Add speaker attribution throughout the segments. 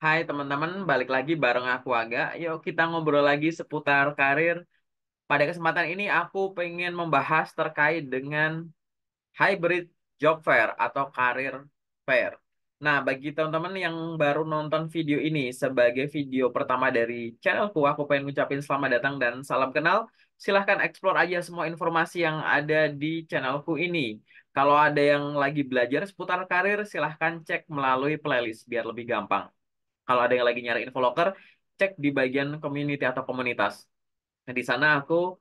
Speaker 1: Hai teman-teman, balik lagi bareng aku Aga. Yuk kita ngobrol lagi seputar karir. Pada kesempatan ini aku pengen membahas terkait dengan hybrid job fair atau karir fair. Nah, bagi teman-teman yang baru nonton video ini sebagai video pertama dari channelku, aku pengen ngucapin selamat datang dan salam kenal. Silahkan explore aja semua informasi yang ada di channelku ini. Kalau ada yang lagi belajar seputar karir, silahkan cek melalui playlist biar lebih gampang. Kalau ada yang lagi nyari info loker, cek di bagian community atau komunitas. Nah, di sana aku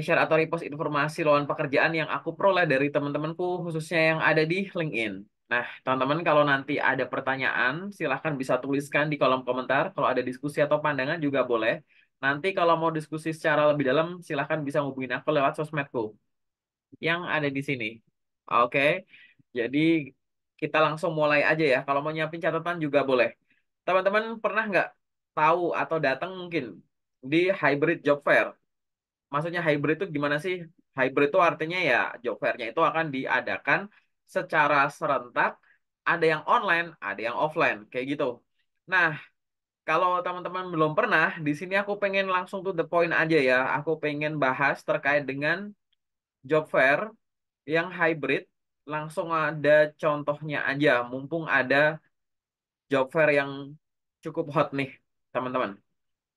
Speaker 1: share atau repost informasi lowongan pekerjaan yang aku peroleh dari teman-temanku, khususnya yang ada di LinkedIn. Nah, teman-teman kalau nanti ada pertanyaan, silahkan bisa tuliskan di kolom komentar. Kalau ada diskusi atau pandangan juga boleh. Nanti kalau mau diskusi secara lebih dalam, silahkan bisa hubungin aku lewat sosmedku yang ada di sini. Oke, jadi kita langsung mulai aja ya. Kalau mau nyiapin catatan juga boleh. Teman-teman pernah nggak tahu atau datang mungkin di hybrid job fair? Maksudnya hybrid itu gimana sih? Hybrid itu artinya ya job fairnya itu akan diadakan secara serentak, ada yang online, ada yang offline, kayak gitu. Nah, kalau teman-teman belum pernah, di sini aku pengen langsung to the point aja ya. Aku pengen bahas terkait dengan job fair yang hybrid. Langsung ada contohnya aja, mumpung ada job fair yang cukup hot nih, teman-teman.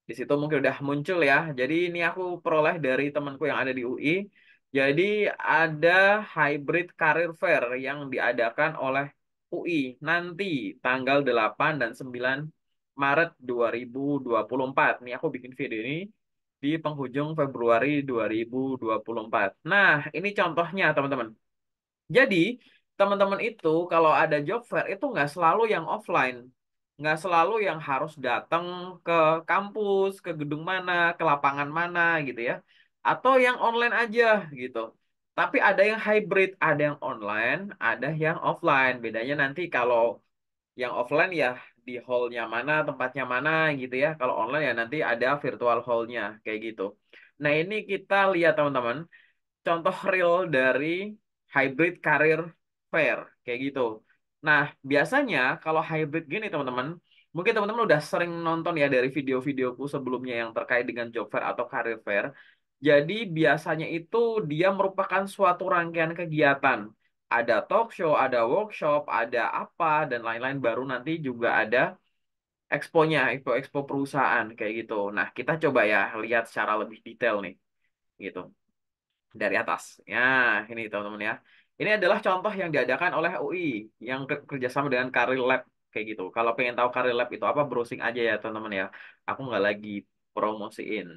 Speaker 1: Di situ mungkin udah muncul ya. Jadi ini aku peroleh dari temanku yang ada di UI. Jadi ada hybrid career fair yang diadakan oleh UI nanti tanggal 8 dan 9 Maret 2024. Nih aku bikin video ini di penghujung Februari 2024. Nah, ini contohnya teman-teman. Jadi, teman-teman itu kalau ada job fair itu nggak selalu yang offline. Nggak selalu yang harus datang ke kampus, ke gedung mana, ke lapangan mana gitu ya. Atau yang online aja gitu. Tapi ada yang hybrid, ada yang online, ada yang offline. Bedanya nanti kalau yang offline ya di hallnya mana, tempatnya mana gitu ya. Kalau online ya nanti ada virtual hallnya kayak gitu. Nah ini kita lihat teman-teman contoh real dari hybrid career fair kayak gitu. Nah, biasanya kalau hybrid gini teman-teman, mungkin teman-teman udah sering nonton ya dari video-videoku sebelumnya yang terkait dengan job fair atau career fair. Jadi biasanya itu dia merupakan suatu rangkaian kegiatan. Ada talk show, ada workshop, ada apa dan lain-lain baru nanti juga ada expo-nya, expo-expo perusahaan kayak gitu. Nah, kita coba ya lihat secara lebih detail nih gitu dari atas. Ya, ini teman-teman ya. Ini adalah contoh yang diadakan oleh UI yang kerjasama dengan Karir Lab kayak gitu. Kalau pengen tahu Karir Lab itu apa, browsing aja ya teman-teman ya. Aku nggak lagi promosiin.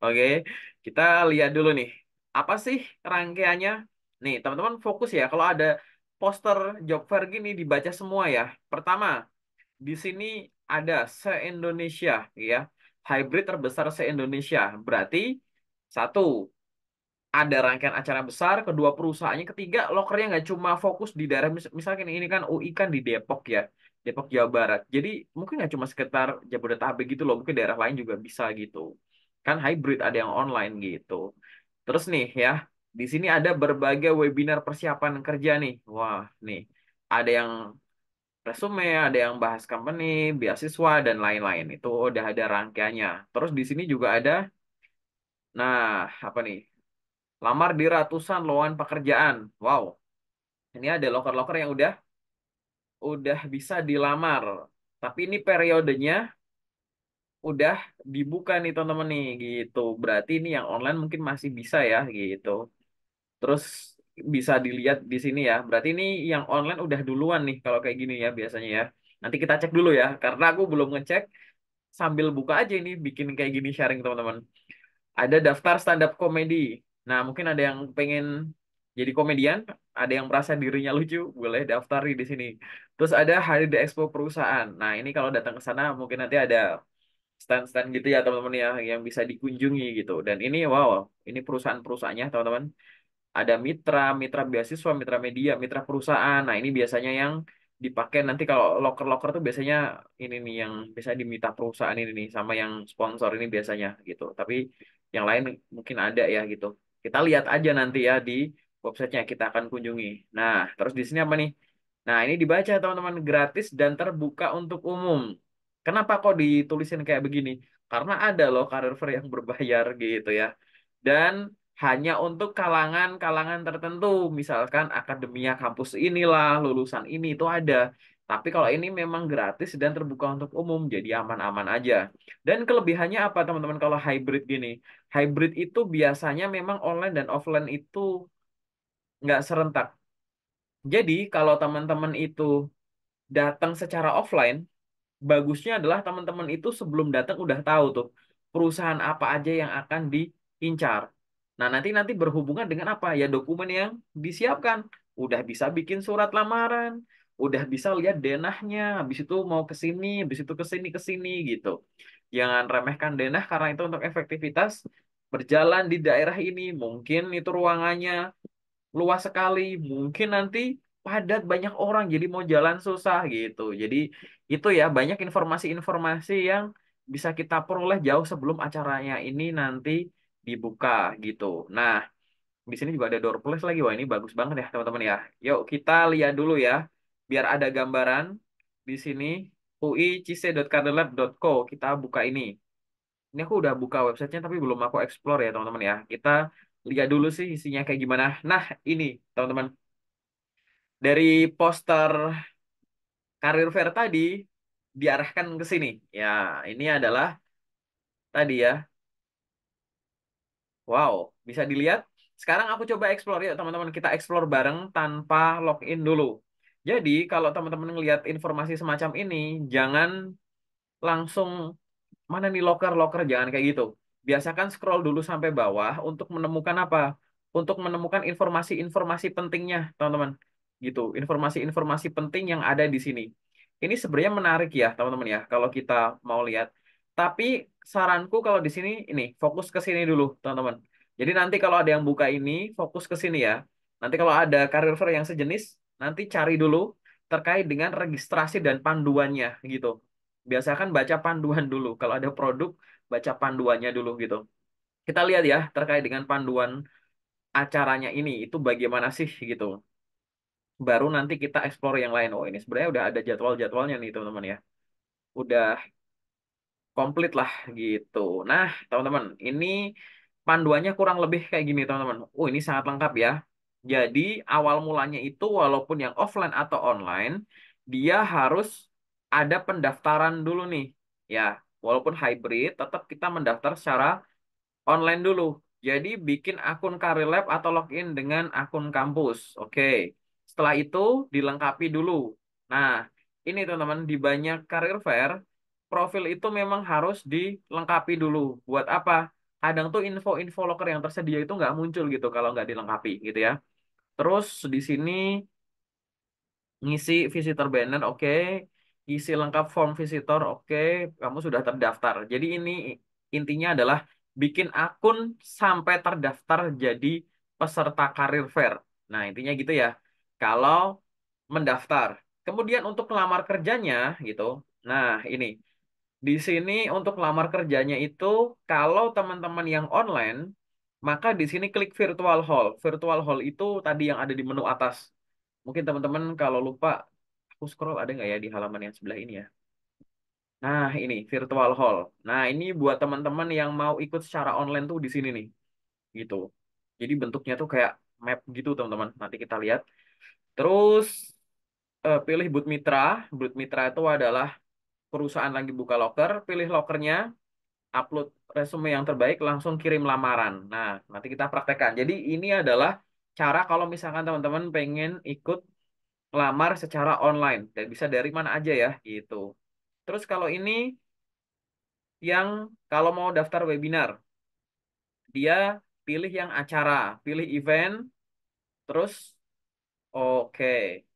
Speaker 1: Oke, kita lihat dulu nih. Apa sih rangkaiannya? Nih, teman-teman fokus ya. Kalau ada poster job fair gini dibaca semua ya. Pertama, di sini ada se-Indonesia ya. Hybrid terbesar se-Indonesia. Berarti satu, ada rangkaian acara besar, kedua perusahaannya, ketiga lokernya nggak cuma fokus di daerah misalkan ini kan UI kan di Depok ya, Depok Jawa Barat. Jadi mungkin nggak cuma sekitar Jabodetabek gitu loh, mungkin daerah lain juga bisa gitu. Kan hybrid ada yang online gitu. Terus nih ya, di sini ada berbagai webinar persiapan kerja nih. Wah, nih ada yang resume, ada yang bahas company, beasiswa dan lain-lain. Itu udah ada rangkaiannya. Terus di sini juga ada, nah apa nih? Lamar di ratusan lowongan pekerjaan. Wow, ini ada loker-loker yang udah bisa dilamar. Tapi ini periodenya udah dibuka nih teman-teman nih gitu. Berarti ini yang online mungkin masih bisa ya gitu. Terus bisa dilihat di sini ya. Berarti ini yang online udah duluan nih kalau kayak gini ya biasanya ya. Nanti kita cek dulu ya karena aku belum ngecek sambil buka aja ini bikin kayak gini sharing teman-teman. Ada daftar stand up komedi. Nah, mungkin ada yang pengen jadi komedian, ada yang merasa dirinya lucu, boleh daftar di sini. Terus ada hari di expo perusahaan. Nah, ini kalau datang ke sana mungkin nanti ada stand-stand gitu ya teman-teman ya yang bisa dikunjungi gitu. Dan ini wow, ini perusahaan-perusahaannya teman-teman. Ada mitra, mitra beasiswa, mitra media, mitra perusahaan. Nah, ini biasanya yang dipakai nanti kalau loker-loker tuh biasanya ini nih yang bisa diminta perusahaan ini nih sama yang sponsor ini biasanya gitu. Tapi yang lain mungkin ada ya gitu. Kita lihat aja nanti ya di websitenya kita akan kunjungi. Nah, terus di sini apa nih? Nah, ini dibaca teman-teman gratis dan terbuka untuk umum. Kenapa kok ditulisin kayak begini? Karena ada loh karir fair yang berbayar gitu ya. Dan hanya untuk kalangan-kalangan tertentu, misalkan akademia kampus inilah, lulusan ini itu ada. Tapi kalau ini memang gratis dan terbuka untuk umum, jadi aman-aman aja. Dan kelebihannya apa teman-teman kalau hybrid gini? Hybrid itu biasanya memang online dan offline itu nggak serentak. Jadi kalau teman-teman itu datang secara offline, bagusnya adalah teman-teman itu sebelum datang udah tahu tuh perusahaan apa aja yang akan diincar. Nah, nanti nanti berhubungan dengan apa? Ya dokumen yang disiapkan. Udah bisa bikin surat lamaran, udah bisa lihat denahnya, habis itu mau ke sini, habis itu ke sini gitu. Jangan remehkan denah karena itu untuk efektivitas berjalan di daerah ini. Mungkin itu ruangannya luas sekali, mungkin nanti padat banyak orang jadi mau jalan susah gitu. Jadi itu ya banyak informasi-informasi yang bisa kita peroleh jauh sebelum acaranya ini nanti dibuka gitu. Nah, di sini juga ada door prize lagi. Wah, ini bagus banget ya, teman-teman ya. Yuk kita lihat dulu ya. Biar ada gambaran di sini uicise.kaderlab.co kita buka ini. Ini aku udah buka websitenya tapi belum aku explore ya teman-teman ya. Kita lihat dulu sih isinya kayak gimana. Nah ini teman-teman dari poster karir fair tadi diarahkan ke sini. Ya ini adalah tadi ya. Wow, bisa dilihat. Sekarang aku coba explore ya teman-teman. Kita explore bareng tanpa login dulu. Jadi kalau teman-teman ngelihat informasi semacam ini, jangan langsung mana nih loker-loker jangan kayak gitu. Biasakan scroll dulu sampai bawah untuk menemukan apa? Untuk menemukan informasi-informasi pentingnya, teman-teman. Gitu, informasi-informasi penting yang ada di sini. Ini sebenarnya menarik ya, teman-teman ya, kalau kita mau lihat. Tapi saranku kalau di sini ini fokus ke sini dulu, teman-teman. Jadi nanti kalau ada yang buka ini, fokus ke sini ya. Nanti kalau ada career fair yang sejenis, nanti cari dulu terkait dengan registrasi dan panduannya gitu. Biasakan baca panduan dulu. Kalau ada produk, baca panduannya dulu gitu. Kita lihat ya terkait dengan panduan acaranya ini itu bagaimana sih gitu. Baru nanti kita explore yang lain. Oh ini sebenarnya udah ada jadwal-jadwalnya nih teman-teman ya. Udah komplit lah gitu. Nah teman-teman ini panduannya kurang lebih kayak gini teman-teman. Oh ini sangat lengkap ya. Jadi awal mulanya itu walaupun yang offline atau online, dia harus ada pendaftaran dulu nih. Ya, walaupun hybrid, tetap kita mendaftar secara online dulu. Jadi bikin akun Career Lab atau login dengan akun kampus. Oke. Setelah itu dilengkapi dulu. Nah, ini teman-teman di banyak career fair, profil itu memang harus dilengkapi dulu. Buat apa? Kadang tuh info-info loker yang tersedia itu nggak muncul gitu kalau nggak dilengkapi gitu ya. Terus di sini ngisi visitor banner, oke. Isi lengkap form visitor, oke. Kamu sudah terdaftar. Jadi ini intinya adalah bikin akun sampai terdaftar jadi peserta karir fair. Nah, intinya gitu ya. Kalau mendaftar. Kemudian untuk lamar kerjanya gitu. Nah, ini. Di sini untuk lamar kerjanya itu kalau teman-teman yang online, maka di sini klik virtual hall. Virtual hall itu tadi yang ada di menu atas. Mungkin teman-teman kalau lupa, aku scroll ada nggak ya di halaman yang sebelah ini ya? Nah, ini virtual hall. Nah, ini buat teman-teman yang mau ikut secara online tuh di sini nih, gitu. Jadi bentuknya tuh kayak map gitu, teman-teman. Nanti kita lihat. Terus pilih Boot Mitra. Boot Mitra itu adalah perusahaan lagi buka loker. Pilih lokernya, upload resume yang terbaik, langsung kirim lamaran. Nah, nanti kita praktekkan. Jadi ini adalah cara kalau misalkan teman-teman pengen ikut lamar secara online dan bisa dari mana aja ya gitu. Terus kalau ini yang kalau mau daftar webinar, dia pilih yang acara, pilih event, terus oke,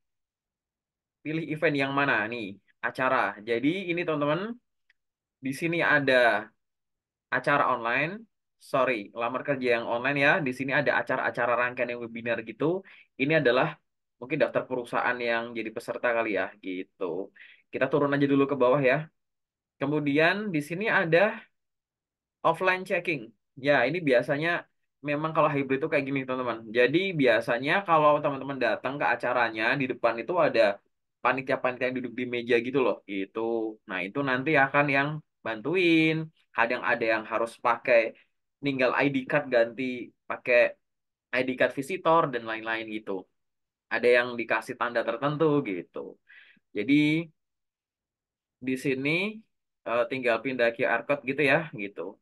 Speaker 1: pilih event yang mana nih? Acara. Jadi ini teman-teman, di sini ada acara online, sorry, lamar kerja yang online ya. Di sini ada acara-acara rangkaian yang webinar gitu. Ini adalah mungkin daftar perusahaan yang jadi peserta kali ya gitu. Kita turun aja dulu ke bawah ya. Kemudian di sini ada offline checking. Ya, ini biasanya memang kalau hybrid itu kayak gini, teman-teman. Jadi biasanya kalau teman-teman datang ke acaranya, di depan itu ada panitia-panitia yang duduk di meja gitu loh, gitu. Nah, itu nanti akan yang bantuin. Kadang ada yang harus pakai ninggal ID card ganti pakai ID card visitor dan lain-lain gitu. Ada yang dikasih tanda tertentu gitu. Jadi di sini tinggal pindah QR code gitu ya, gitu.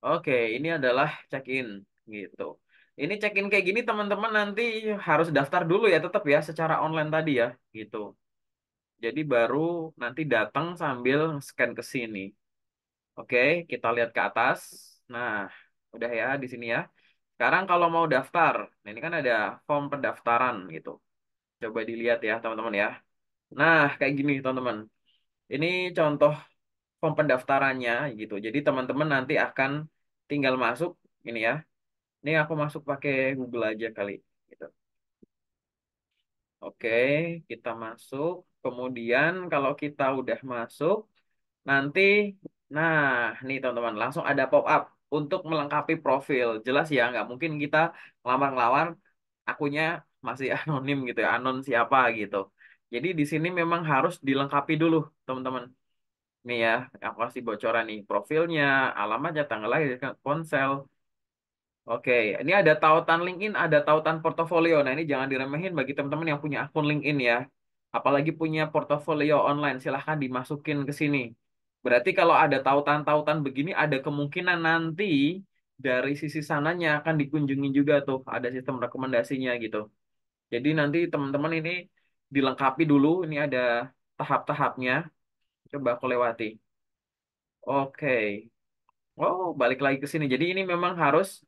Speaker 1: Oke, ini adalah check-in gitu. Ini check-in kayak gini teman-teman nanti harus daftar dulu ya tetap ya secara online tadi ya gitu. Jadi baru nanti datang sambil scan ke sini. Oke, kita lihat ke atas. Nah, udah ya di sini ya. Sekarang kalau mau daftar, nah ini kan ada form pendaftaran gitu. Coba dilihat ya teman-teman ya. Nah, kayak gini teman-teman. Ini contoh form pendaftarannya gitu. Jadi teman-teman nanti akan tinggal masuk ini ya. Ini aku masuk pakai Google aja kali gitu. Oke, kita masuk. Kemudian kalau kita udah masuk, nanti, nah, nih teman-teman, langsung ada pop-up untuk melengkapi profil. Jelas ya, nggak mungkin kita ngelamar-ngelamar, akunnya masih anonim gitu ya, anon siapa gitu. Jadi di sini memang harus dilengkapi dulu, teman-teman. Nih ya, aku kasih bocoran nih, profilnya, alamatnya, tanggal lahir, ponsel. Oke, ini ada tautan LinkedIn, ada tautan portofolio. Nah, ini jangan diremehin bagi teman-teman yang punya akun LinkedIn ya. Apalagi punya portofolio online, silahkan dimasukin ke sini. Berarti kalau ada tautan-tautan begini, ada kemungkinan nanti dari sisi sananya akan dikunjungi juga tuh, ada sistem rekomendasinya gitu. Jadi nanti teman-teman ini dilengkapi dulu, ini ada tahap-tahapnya. Coba aku lewati. Oke. Oh, balik lagi ke sini. Jadi ini memang harus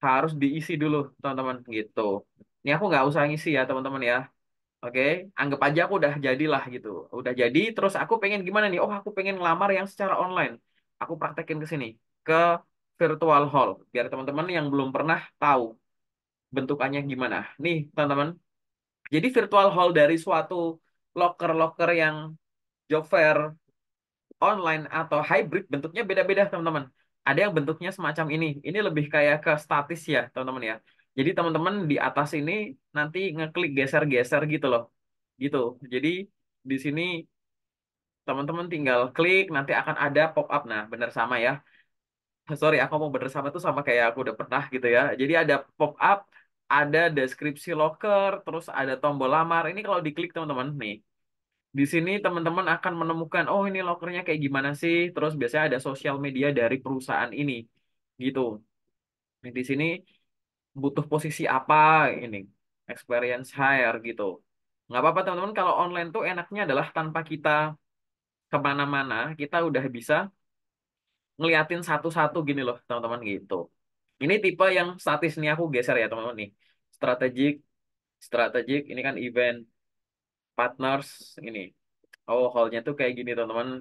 Speaker 1: harus diisi dulu teman-teman gitu. Ini aku nggak usah ngisi ya teman-teman ya. Oke, anggap aja aku udah jadilah gitu. Udah jadi, terus aku pengen gimana nih? Oh, aku pengen ngelamar yang secara online. Aku praktekin ke sini, ke virtual hall, biar teman-teman yang belum pernah tahu bentukannya gimana. Nih teman-teman, jadi virtual hall dari suatu loker-loker yang job fair online atau hybrid bentuknya beda-beda teman-teman. Ada yang bentuknya semacam ini. Ini lebih kayak ke statis ya teman-teman ya. Jadi teman-teman di atas ini nanti ngeklik geser-geser gitu loh. Gitu. Jadi di sini teman-teman tinggal klik nanti akan ada pop-up. Nah, benar sama ya. Sorry, aku mau bener sama tuh sama kayak aku udah pernah gitu ya. Jadi ada pop-up, ada deskripsi loker, terus ada tombol lamar. Ini kalau diklik teman-teman nih. Di sini teman-teman akan menemukan, oh ini lokernya kayak gimana sih? Terus biasanya ada sosial media dari perusahaan ini, gitu. Di sini butuh posisi apa ini? Experience hire gitu. Nggak apa-apa teman-teman, kalau online tuh enaknya adalah tanpa kita kemana-mana, kita udah bisa ngeliatin satu-satu gini loh teman-teman gitu. Ini tipe yang statis nih aku geser ya teman-teman nih. Strategik, strategik, ini kan event, partners, ini. Oh, hallnya tuh kayak gini teman-teman.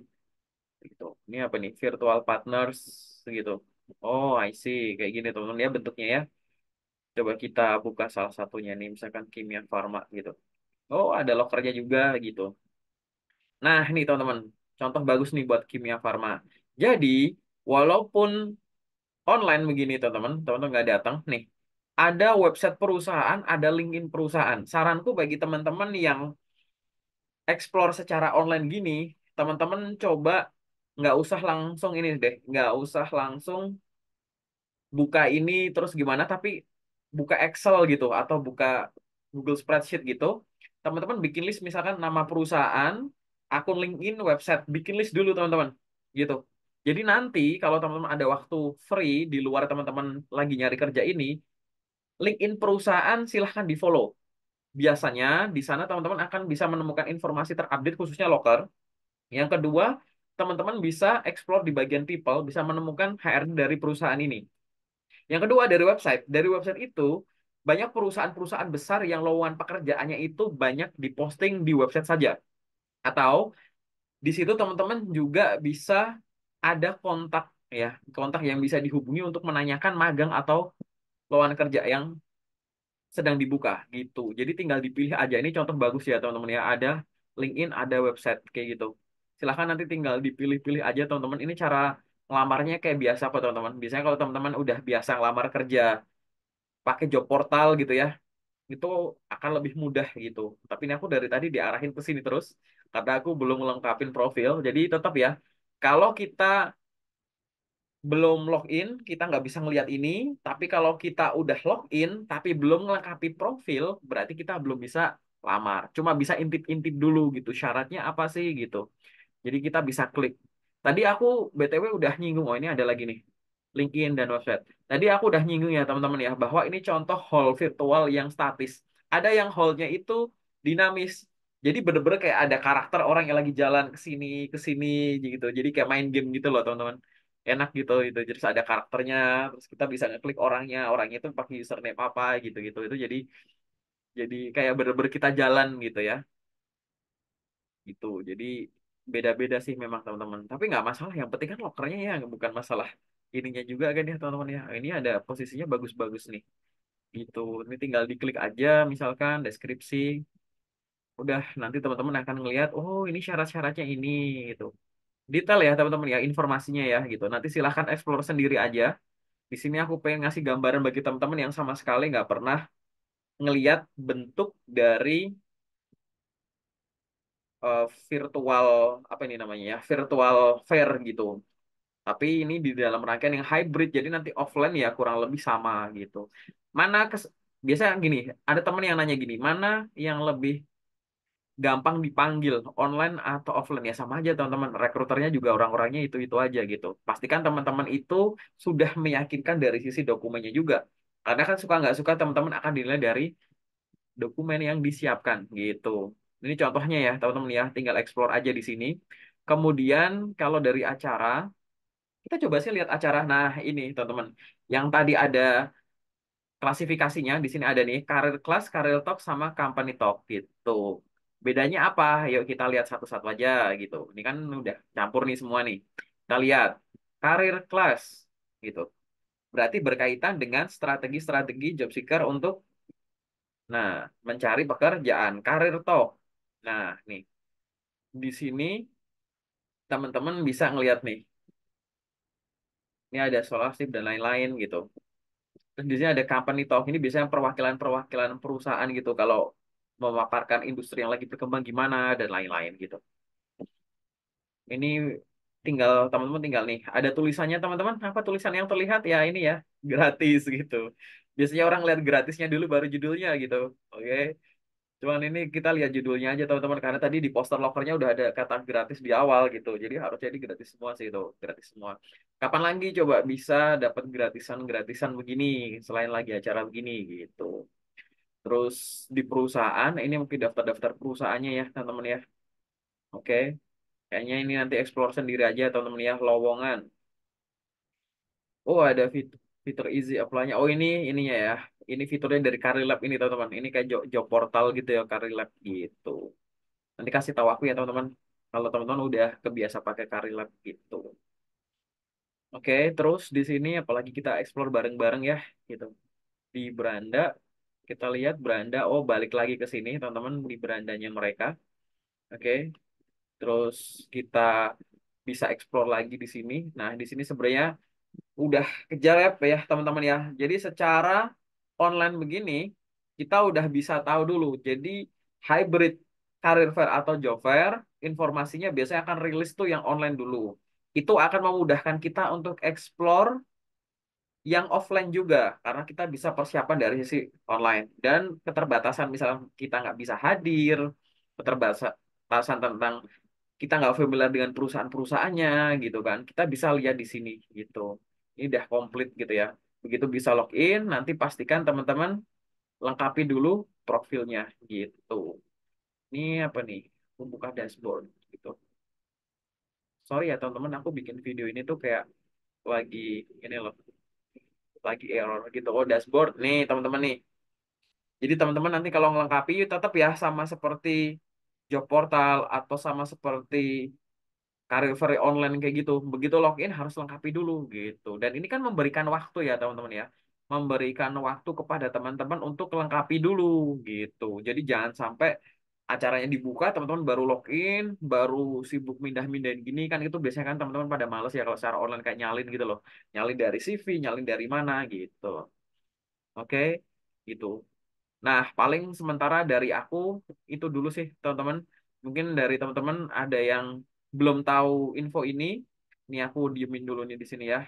Speaker 1: Gitu. Ini apa nih? Virtual partners gitu. Oh, I see. Kayak gini teman-teman ya bentuknya ya. Coba kita buka salah satunya nih, misalkan Kimia Farma gitu. Oh, ada lokernya juga gitu. Nah, ini teman-teman. Contoh bagus nih buat Kimia Farma. Jadi, walaupun online begini teman-teman, teman-teman nggak datang nih. Ada website perusahaan, ada LinkedIn perusahaan. Saranku bagi teman-teman yang explore secara online gini, teman-teman coba nggak usah langsung ini deh, nggak usah langsung buka ini terus gimana, tapi buka Excel gitu atau buka Google Spreadsheet gitu. Teman-teman bikin list misalkan nama perusahaan, akun LinkedIn, website, bikin list dulu teman-teman, gitu. Jadi nanti kalau teman-teman ada waktu free di luar teman-teman lagi nyari kerja ini, LinkedIn perusahaan silahkan di-follow. Biasanya di sana teman-teman akan bisa menemukan informasi terupdate khususnya loker. Yang kedua, teman-teman bisa explore di bagian people, bisa menemukan HRD dari perusahaan ini. Yang kedua dari website. Dari website itu banyak perusahaan-perusahaan besar yang lowongan pekerjaannya itu banyak diposting di website saja. Atau di situ teman-teman juga bisa ada kontak ya, kontak yang bisa dihubungi untuk menanyakan magang atau lowongan kerja yang sedang dibuka gitu. Jadi tinggal dipilih aja. Ini contoh bagus ya teman-teman ya. Ada LinkedIn, ada website kayak gitu. Silahkan nanti tinggal dipilih-pilih aja teman-teman. Ini cara ngelamarnya kayak biasa kok teman-teman. Biasanya kalau teman-teman udah biasa ngelamar kerja pakai job portal gitu ya. itu akan lebih mudah gitu. Tapi ini aku dari tadi diarahin ke sini terus karena aku belum lengkapin profil. Jadi tetap ya, kalau kita belum login, kita nggak bisa ngelihat ini. Tapi kalau kita udah login, tapi belum melengkapi profil, berarti kita belum bisa lamar. Cuma bisa intip-intip dulu gitu. Syaratnya apa sih gitu. Jadi kita bisa klik. Tadi aku BTW udah nyinggung, oh ini ada lagi nih. LinkedIn dan website. Tadi aku udah nyinggung ya teman-teman ya, bahwa ini contoh hall virtual yang statis. Ada yang hallnya itu dinamis. Jadi bener-bener kayak ada karakter orang yang lagi jalan ke sini gitu. Jadi kayak main game gitu loh teman-teman. Enak gitu itu. Jadi ada karakternya, terus kita bisa ngeklik orangnya itu pakai username apa gitu-gitu. Itu jadi kayak bener-bener kita jalan gitu ya. Gitu. Jadi beda-beda sih memang teman-teman. Tapi nggak masalah. Yang penting kan lokernya ya, bukan masalah ininya juga kan ya teman-teman ya. Ini ada posisinya bagus-bagus nih. Gitu. Ini tinggal diklik aja misalkan deskripsi. Udah nanti teman-teman akan ngelihat, oh ini syarat-syaratnya ini gitu. Detail ya teman-teman ya informasinya ya gitu. Nanti silahkan explore sendiri aja. Di sini aku pengen ngasih gambaran bagi teman-teman yang sama sekali nggak pernah ngelihat bentuk dari virtual apa ini namanya ya virtual fair gitu. Tapi ini di dalam rangkaian yang hybrid, jadi nanti offline ya kurang lebih sama gitu. Mana biasanya gini, ada teman yang nanya gini, mana yang lebih gampang dipanggil, online atau offline? Ya sama aja teman-teman, rekruternya juga orang-orangnya itu aja gitu. Pastikan teman-teman itu sudah meyakinkan dari sisi dokumennya juga. Karena kan suka nggak suka teman-teman akan dinilai dari dokumen yang disiapkan gitu. Ini contohnya ya teman-teman ya, tinggal explore aja di sini. Kemudian kalau dari acara, kita coba sih lihat acara. Nah, ini teman-teman. Yang tadi ada klasifikasinya, di sini ada nih, karir kelas, karir talk, sama company talk gitu. Bedanya apa? Yuk kita lihat satu-satu aja gitu. Ini kan udah campur nih semua nih. Kita lihat karir kelas gitu. Berarti berkaitan dengan strategi-strategi job seeker untuk nah, mencari pekerjaan, karir talk. Nah, nih di sini teman-teman bisa ngelihat nih. Ini ada scholarship dan lain-lain gitu. Terus di sini ada company talk. Ini biasanya perwakilan-perwakilan perusahaan gitu. Kalau memaparkan industri yang lagi berkembang gimana dan lain-lain gitu. Ini tinggal teman-teman tinggal nih. Ada tulisannya teman-teman. Apa tulisan yang terlihat ya ini ya gratis gitu. Biasanya orang lihat gratisnya dulu baru judulnya gitu. Oke. Cuman ini kita lihat judulnya aja teman-teman karena tadi di poster lokernya udah ada kata gratis di awal gitu. Jadi harus jadi gratis semua sih itu, gratis semua. Kapan lagi coba bisa dapat gratisan-gratisan begini selain lagi acara begini gitu. Terus di perusahaan ini mungkin daftar-daftar perusahaannya ya teman-teman ya. Oke. Kayaknya ini nanti explore sendiri aja teman-teman ya lowongan. Oh, ada fitur easy apply-nya. Oh, ini ininya ya. Ini fiturnya dari Career Lab ini teman-teman. Ini kayak job portal gitu ya Career Lab gitu. Nanti kasih tahu aku ya teman-teman. Kalau teman-teman udah kebiasa pakai Karilab gitu. Oke, terus di sini apalagi kita explore bareng-bareng ya gitu. Di beranda kita lihat beranda. Oh, balik lagi ke sini teman-teman di berandanya mereka. Oke, terus kita bisa explore lagi di sini. Nah, di sini sebenarnya udah kejar ya teman-teman ya. Jadi secara online begini kita udah bisa tahu dulu. Jadi hybrid career fair atau job fair informasinya biasanya akan rilis tuh yang online dulu. Itu akan memudahkan kita untuk explore yang offline juga karena kita bisa persiapan dari sisi online dan keterbatasan misalnya kita nggak bisa hadir, keterbatasan tentang kita nggak familiar dengan perusahaan-perusahaannya gitu kan kita bisa lihat di sini gitu ini udah komplit gitu ya begitu bisa login nanti pastikan teman-teman lengkapi dulu profilnya gitu ini apa nih membuka dashboard gitu sorry ya teman-teman aku bikin video ini tuh kayak lagi ini loh lagi error gitu oh dashboard nih teman-teman nih jadi teman-teman nanti kalau ngelengkapi tetap ya sama seperti job portal atau sama seperti karir free online kayak gitu. Begitu login harus lengkapi dulu gitu. Dan ini kan memberikan waktu ya teman-teman ya. Memberikan waktu kepada teman-teman untuk lengkapi dulu gitu. Jadi jangan sampai acaranya dibuka teman-teman baru login, baru sibuk mindah-mindahin gini kan itu biasanya kan teman-teman pada males ya kalau secara online kayak nyalin gitu loh. Nyalin dari CV, nyalin dari mana gitu. Oke, gitu. Nah, paling sementara dari aku itu dulu sih, teman-teman. Mungkin dari teman-teman ada yang belum tahu info ini. Ini aku diemin dulu nih di sini ya.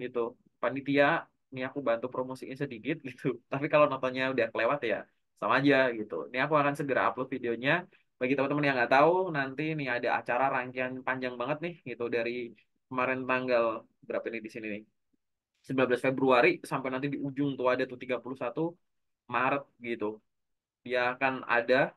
Speaker 1: Gitu. Panitia, ini aku bantu promosiin sedikit gitu. Tapi kalau nontonnya udah kelewat ya sama aja gitu. Ini aku akan segera upload videonya. Bagi teman-teman yang nggak tahu, nanti ini ada acara rangkaian panjang banget nih gitu dari kemarin tanggal berapa nih di sini nih. 19 Februari sampai nanti di ujung tuh ada tuh 31 Maret gitu. Dia akan ada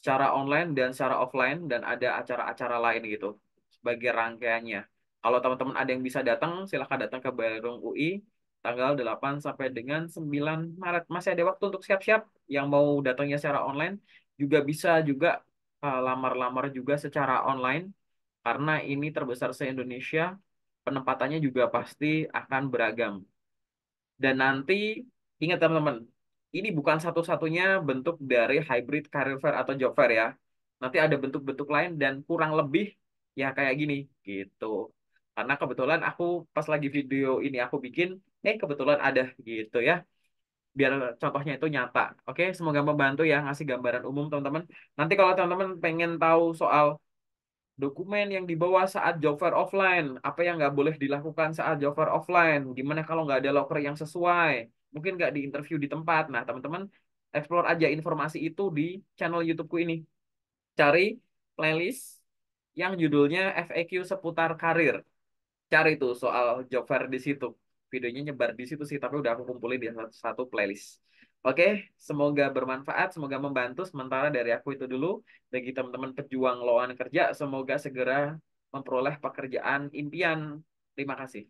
Speaker 1: secara online dan secara offline dan ada acara-acara lain gitu sebagai rangkaiannya. Kalau teman-teman ada yang bisa datang, silahkan datang ke Bandung UI tanggal 8 sampai dengan 9 Maret. Masih ada waktu untuk siap-siap yang mau datangnya secara online juga bisa juga lamar-lamar juga secara online karena ini terbesar se-Indonesia, penempatannya juga pasti akan beragam. Dan nanti ingat teman-teman, ini bukan satu-satunya bentuk dari hybrid career fair atau job fair ya. Nanti ada bentuk-bentuk lain dan kurang lebih ya kayak gini gitu. Karena kebetulan aku pas lagi video ini aku bikin, kebetulan ada gitu ya. Biar contohnya itu nyata. Oke, semoga membantu ya ngasih gambaran umum teman-teman. Nanti kalau teman-teman pengen tahu soal dokumen yang dibawa saat job fair offline, apa yang nggak boleh dilakukan saat job fair offline, gimana kalau nggak ada loker yang sesuai, mungkin nggak di interview di tempat. Nah, teman-teman explore aja informasi itu di channel YouTubeku ini. Cari playlist yang judulnya FAQ seputar karir. Cari tuh soal job fair di situ. Videonya nyebar di situ sih, tapi udah aku kumpulin di satu playlist. Oke, semoga bermanfaat, semoga membantu. Sementara dari aku itu dulu, bagi teman-teman pejuang lowongan kerja, semoga segera memperoleh pekerjaan impian. Terima kasih.